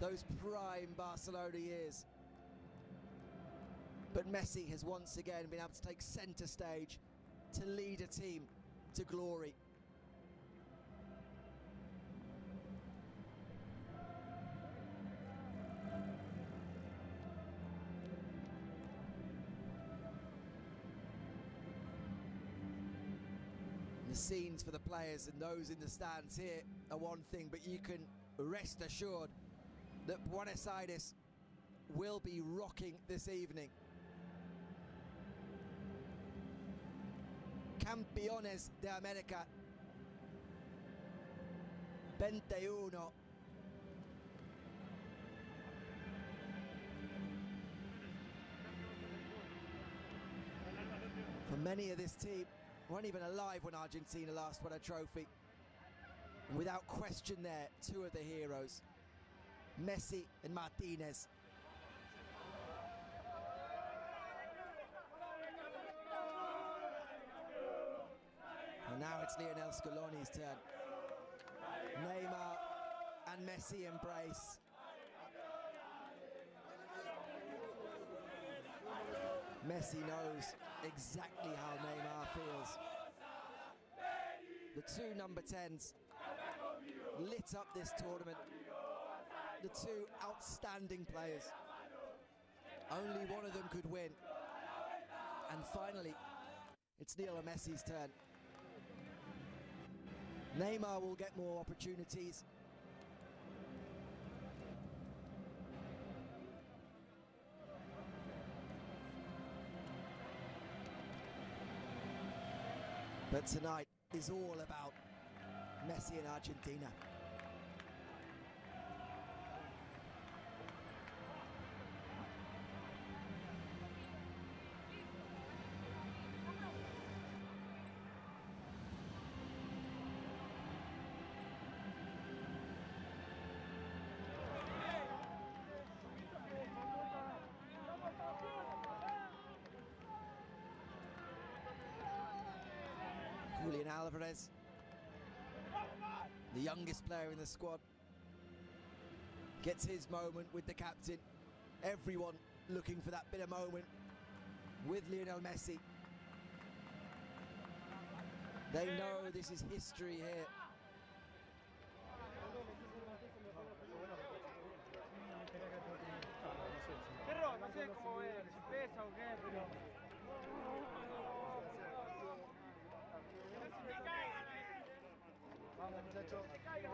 those prime Barcelona years. But Messi has once again been able to take centre stage to lead a team to glory. The scenes for the players and those in the stands here are one thing, but you can rest assured that Buenos Aires will be rocking this evening. Campeones de América 21. For many of this team, weren't even alive when Argentina last won a trophy. And without question there, two of the heroes, Messi and Martinez. And now it's Lionel Scaloni's turn. Neymar and Messi embrace. Messi knows exactly how Neymar feels. The two number 10s lit up this tournament. The two outstanding players. Only one of them could win. And finally, it's Lionel Messi's turn. Neymar will get more opportunities. But tonight is all about Messi and Argentina. Julian Alvarez, the youngest player in the squad, gets his moment with the captain. Everyone looking for that bit of moment with Lionel Messi. They know this is history here.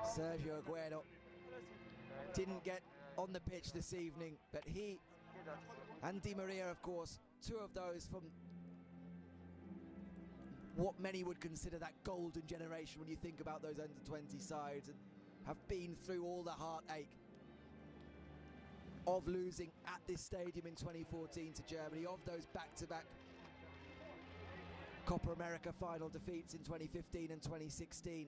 Sergio Aguero didn't get on the pitch this evening, but he and Di Maria, of course, two of those from what many would consider that golden generation when you think about those under-20 sides, and have been through all the heartache of losing at this stadium in 2014 to Germany, of those back-to-back Copa America final defeats in 2015 and 2016.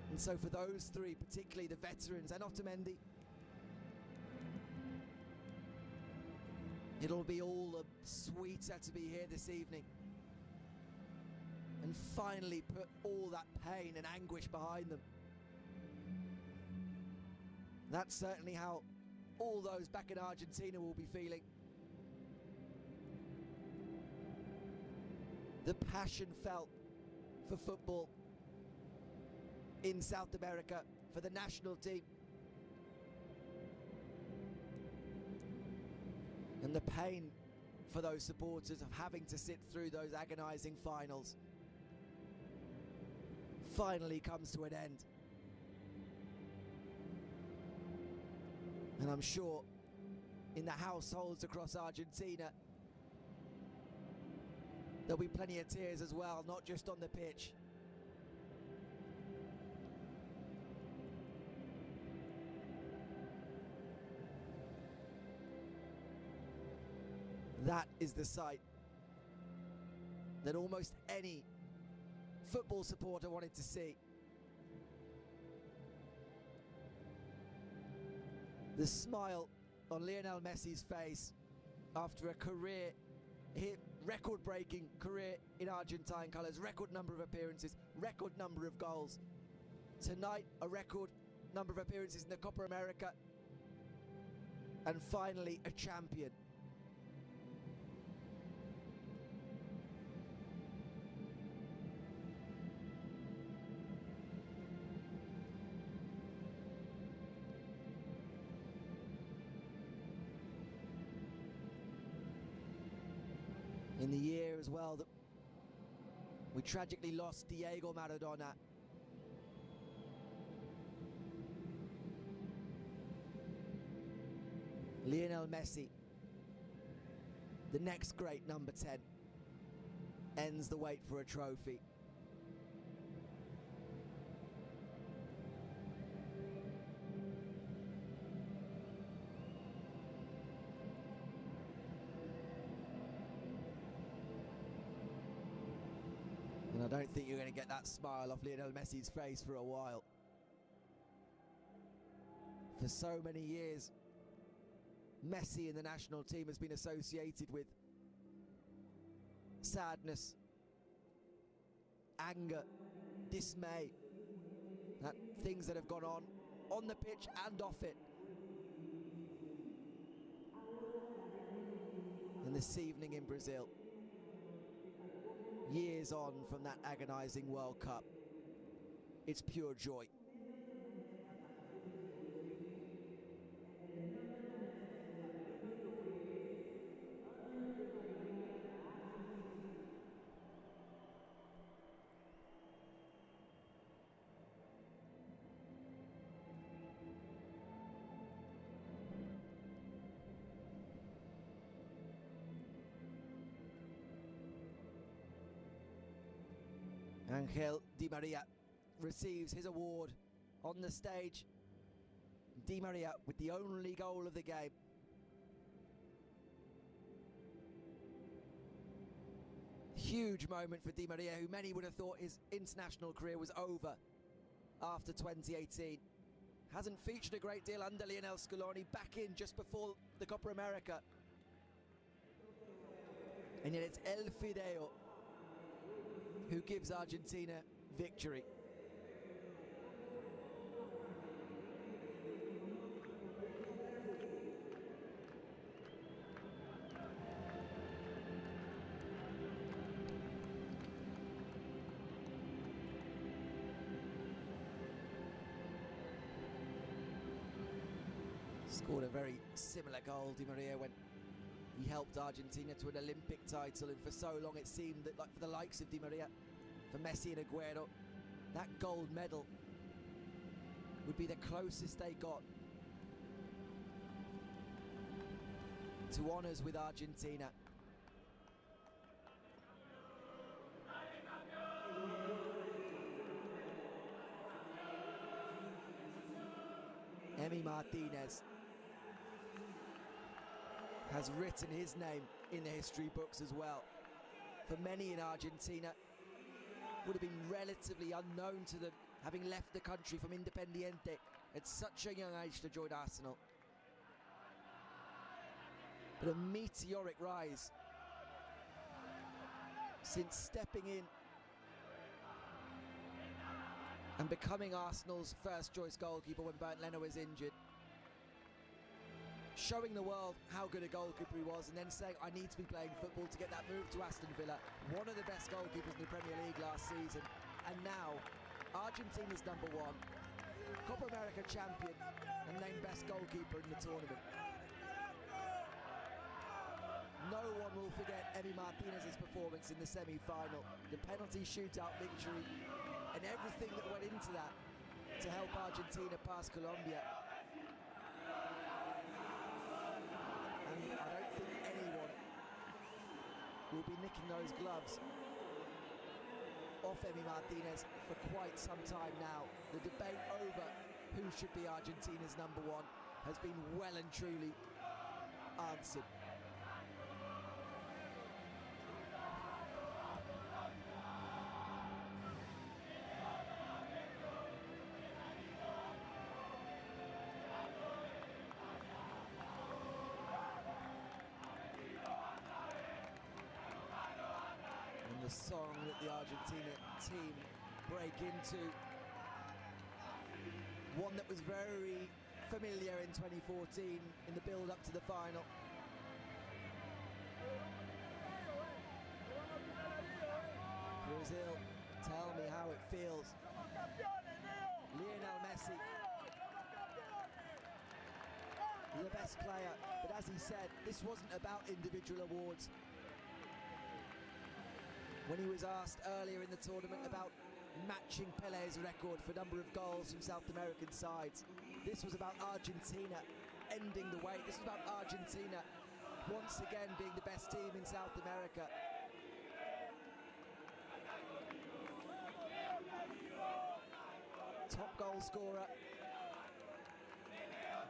And so for those three, particularly the veterans and Otamendi, it'll be all the sweeter to be here this evening and finally put all that pain and anguish behind them. That's certainly how all those back in Argentina will be feeling. The passion felt for football in South America, for the national team. And the pain for those supporters of having to sit through those agonising finals finally comes to an end. And I'm sure in the households across Argentina there'll be plenty of tears as well, not just on the pitch. That is the sight that almost any football supporter wanted to see. The smile on Lionel Messi's face after a career, record-breaking career in Argentine colours, record number of appearances, record number of goals. Tonight, a record number of appearances in the Copa America, and finally a champion. In the year as well that we tragically lost Diego Maradona, Lionel Messi, the next great number 10, ends the wait for a trophy. And I don't think you're going to get that smile off Lionel Messi's face for a while. For so many years, Messi in the national team has been associated with sadness, anger, dismay, things that have gone on the pitch and off it. And this evening in Brazil, years on from that agonizing World Cup, it's pure joy. Angel Di Maria receives his award on the stage. Di Maria with the only goal of the game. Huge moment for Di Maria, who many would have thought his international career was over after 2018. Hasn't featured a great deal under Lionel Scaloni, back in just before the Copa America. And yet it's El Fideo who gives Argentina victory. Scored a very similar goal, Di Maria, when he helped Argentina to an Olympic title, and for so long it seemed that, like for the likes of Di Maria, for Messi and Aguero, that gold medal would be the closest they got to honours with Argentina. Emi Martinez has written his name in the history books as well. For many in Argentina, would have been relatively unknown to them, having left the country from Independiente at such a young age to join Arsenal. But a meteoric rise since stepping in and becoming Arsenal's first choice goalkeeper when Bernd Leno was injured. Showing the world how good a goalkeeper he was, and then saying, I need to be playing football to get that move to Aston Villa. One of the best goalkeepers in the Premier League last season. And now, Argentina's number 1, Copa America champion, and named best goalkeeper in the tournament. No one will forget Emi Martinez's performance in the semi-final. The penalty shootout victory, and everything that went into that to help Argentina pass Colombia. And I don't think anyone will be nicking those gloves off Emi Martinez for quite some time now. The debate over who should be Argentina's number 1 has been well and truly answered. The song that the Argentina team break into one that was very familiar in 2014 in the build-up to the final. Brazil, tell me how it feels. Lionel Messi, the best player, but as he said, this wasn't about individual awards. When he was asked earlier in the tournament about matching Pele's record for number of goals from South American sides, this was about Argentina ending the wait. This was about Argentina once again being the best team in South America. Top goal scorer,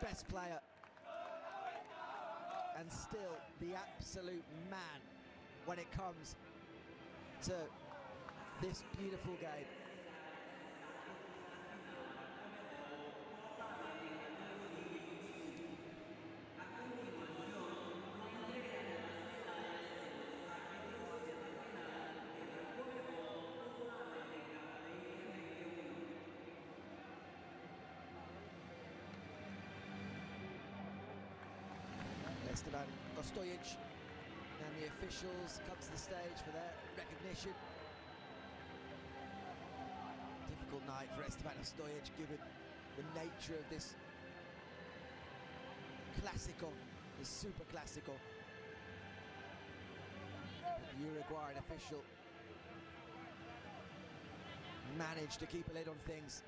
best player, and still the absolute man when it comes to this beautiful game. Esteban Ostojic and the officials come to the stage for their recognition. Difficult night for Esteban Ostojic given the nature of this Clásico, this Super Clásico. The Uruguayan official managed to keep a lid on things.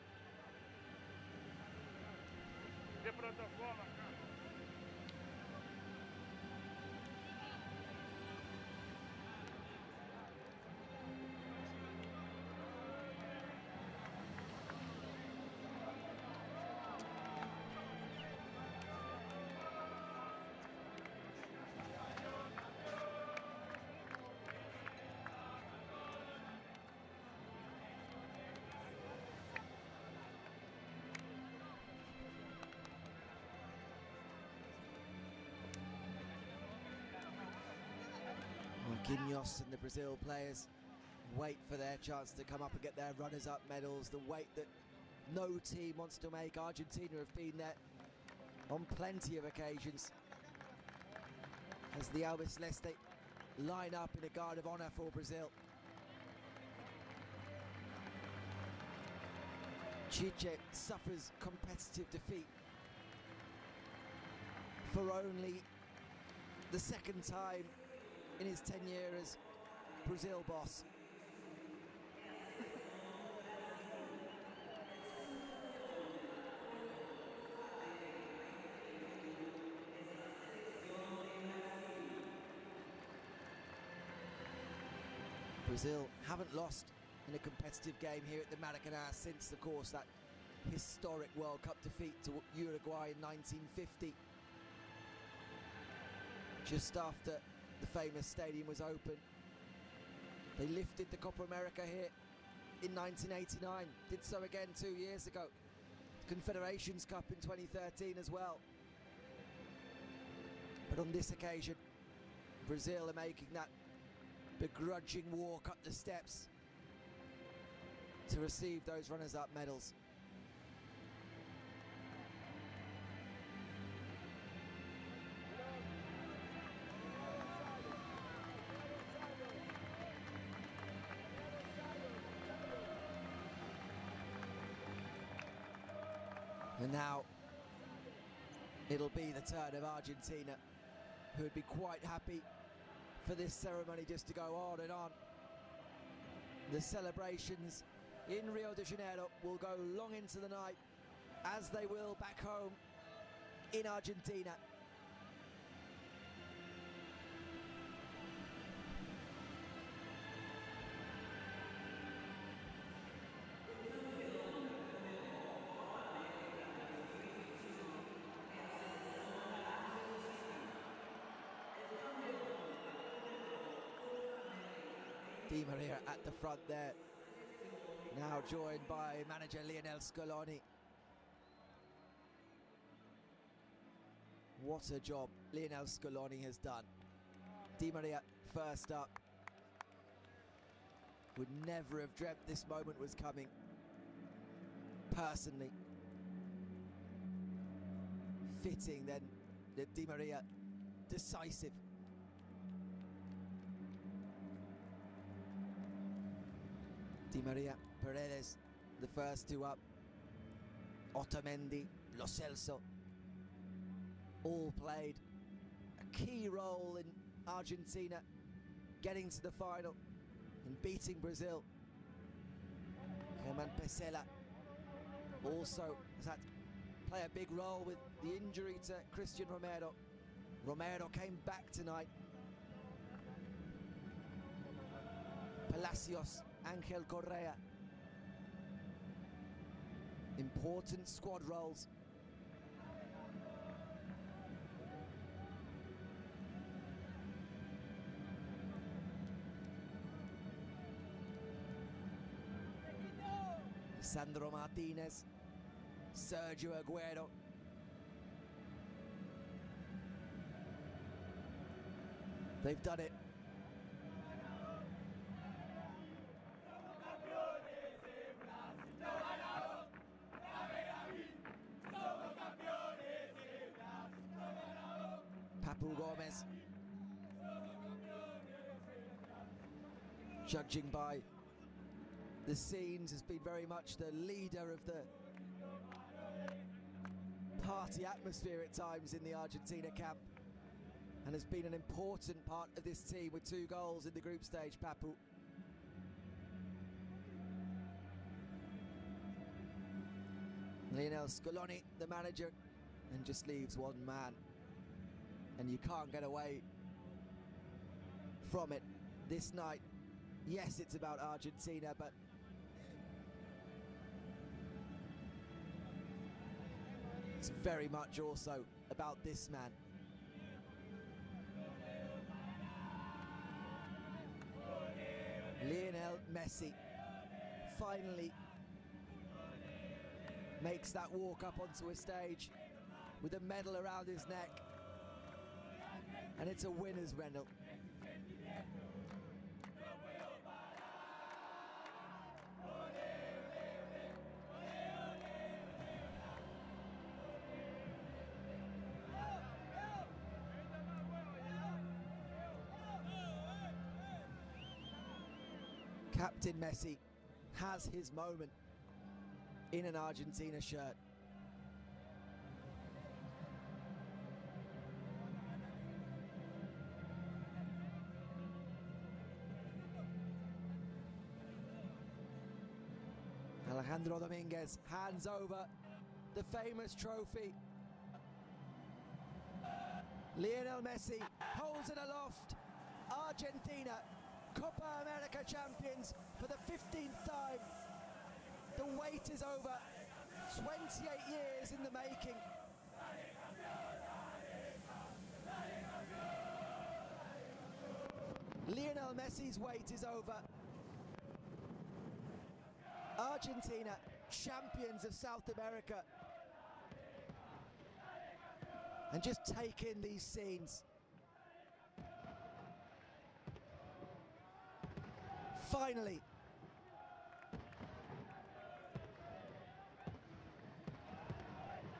Marquinhos and the Brazil players wait for their chance to come up and get their runners-up medals, the weight that no team wants to make. Argentina have been there on plenty of occasions as the Albiceleste line up in a guard of honour for Brazil. Chiche suffers competitive defeat for only the second time in his tenure as Brazil boss. Brazil haven't lost in a competitive game here at the Maracanã since, of course, that historic World Cup defeat to Uruguay in 1950. Just after the famous stadium was open, they lifted the Copa America here in 1989, did so again 2 years ago, Confederations Cup in 2013 as well. But on this occasion, Brazil are making that begrudging walk up the steps to receive those runners-up medals. And now it'll be the turn of Argentina, who would be quite happy for this ceremony just to go on and on. The celebrations in Rio de Janeiro will go long into the night, as they will back home in Argentina. Di Maria at the front there, now joined by manager Lionel Scaloni. What a job Lionel Scaloni has done. Di Maria first up. Would never have dreamt this moment was coming, personally. fitting then that Di Maria, decisive. Di Maria, Paredes, the first two up. Otamendi, Lo Celso, all played a key role in Argentina getting to the final and beating Brazil. Germán Pesela also has had to play a big role with the injury to Christian Romero. Romero came back tonight. Palacios, Angel Correa. Important squad roles. Sandro Martinez, Sergio Aguero. They've done it. Papu Gomez, judging by the scenes, has been very much the leader of the party atmosphere at times in the Argentina camp, and has been an important part of this team with 2 goals in the group stage. Papu. Lionel Scaloni, the manager, and just leaves one man, and you can't get away from it this night. Yes, it's about Argentina, but it's very much also about this man. Lionel Messi finally makes that walk up onto a stage with a medal around his neck, and it's a winner's medal. Captain Messi has his moment in an Argentina shirt. Alejandro Dominguez hands over the famous trophy. Lionel Messi holds it aloft. Argentina, Copa America champions for the 15th time. The wait is over. 28 years in the making. Lionel Messi's wait is over. Argentina, champions of South America. And just take in these scenes. Finally,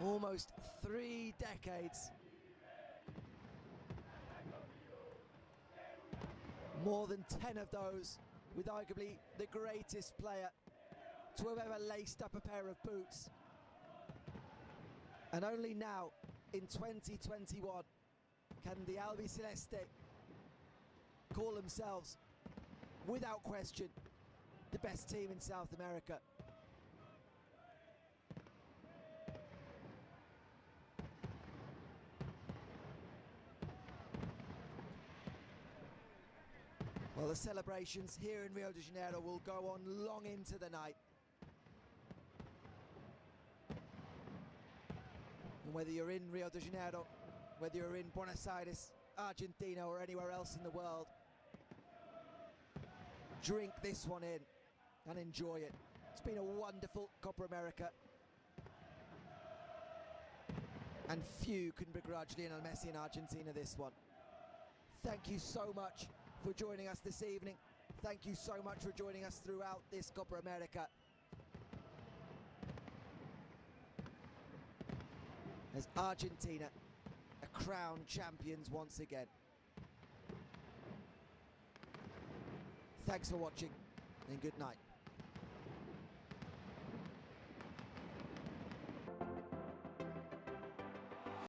almost 3 decades, more than 10 of those with arguably the greatest player to have ever laced up a pair of boots. And only now, in 2021, can the Albiceleste call themselves, without question, the best team in South America. Well, the celebrations here in Rio de Janeiro will go on long into the night. And whether you're in Rio de Janeiro, whether you're in Buenos Aires, Argentina, or anywhere else in the world, drink this one in and enjoy it. It's been a wonderful Copa America, and few can begrudge Lionel Messi and Argentina this one. Thank you so much for joining us this evening. Thank you so much for joining us throughout this Copa America. as Argentina are crowned champions once again. Thanks for watching and good night.